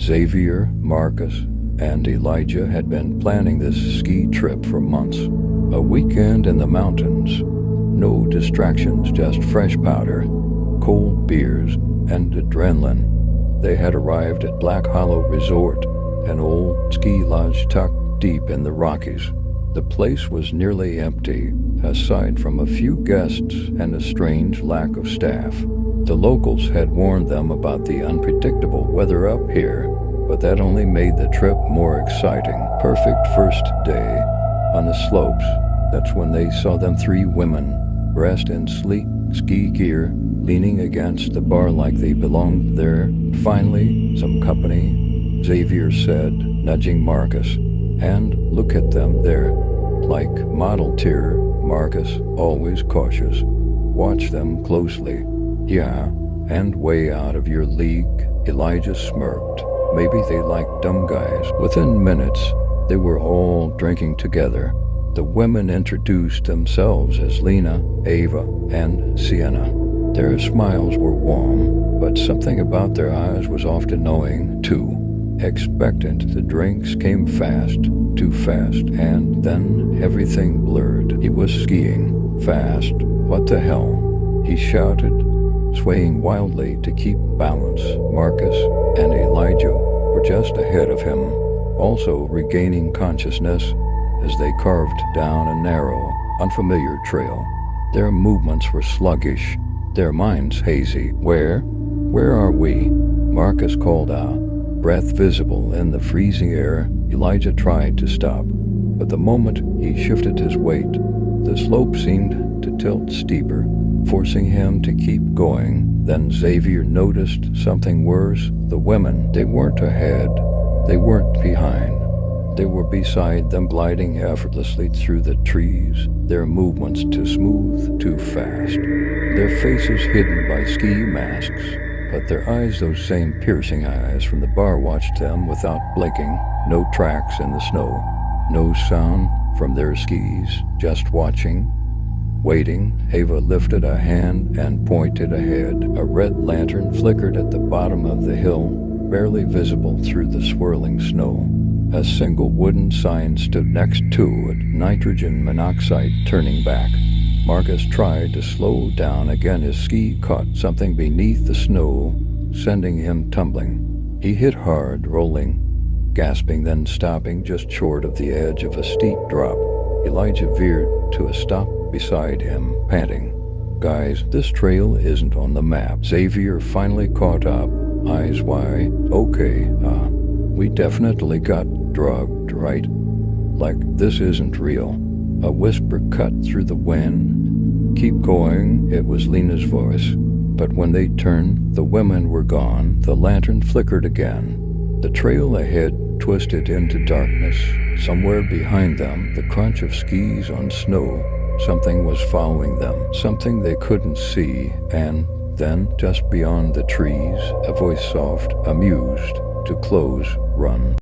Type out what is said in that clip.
Xavier, Marcus, and Elijah had been planning this ski trip for months. A weekend in the mountains. No distractions, just fresh powder, cold beers, and adrenaline. They had arrived at Black Hollow Resort, an old ski lodge tucked deep in the Rockies. The place was nearly empty, aside from a few guests and a strange lack of staff. The locals had warned them about the unpredictable weather up here, but that only made the trip more exciting. Perfect first day. On the slopes, that's when they saw them three women, dressed in sleek ski gear, leaning against the bar like they belonged there. Finally, some company, Xavier said, nudging Marcus. And look at them there. Like model tier, Marcus, always cautious. Watch them closely. Yeah, and way out of your league, Elijah smirked. Maybe they like dumb guys. Within minutes, they were all drinking together. The women introduced themselves as Lena, Ava, and Sienna. Their smiles were warm, but something about their eyes was often knowing, too. Expectant, the drinks came fast, too fast, and then everything blurred. He was skiing. Fast. What the hell? He shouted, swaying wildly to keep balance. Marcus and Elijah were just ahead of him, also regaining consciousness as they carved down a narrow, unfamiliar trail. Their movements were sluggish, their minds hazy. Where are we? Marcus called out, breath visible in the freezing air. Elijah tried to stop, but the moment he shifted his weight, the slope seemed to tilt steeper, forcing him to keep going. Then Xavier noticed something worse. The women, they weren't ahead, they weren't behind. They were beside them, gliding effortlessly through the trees, their movements too smooth, too fast. Their faces hidden by ski masks, but their eyes, those same piercing eyes from the bar, watched them without blinking. No tracks in the snow, no sound from their skis, just watching, waiting. Ava lifted a hand and pointed ahead. A red lantern flickered at the bottom of the hill, barely visible through the swirling snow. A single wooden sign stood next to it, nitrogen monoxide. Turning back, Marcus tried to slow down again. His ski caught something beneath the snow, sending him tumbling. He hit hard, rolling, gasping, then stopping just short of the edge of a steep drop. Elijah veered to a stop beside him, panting. Guys, this trail isn't on the map. Xavier finally caught up, eyes wide. Okay, we definitely got drugged, right? Like this isn't real. A whisper cut through the wind. Keep going, it was Lena's voice. But when they turned, the women were gone. The lantern flickered again. The trail ahead twisted into darkness. Somewhere behind them, the crunch of skis on snow. Something was following them, something they couldn't see. And then, just beyond the trees, a voice soft, amused, to close, run.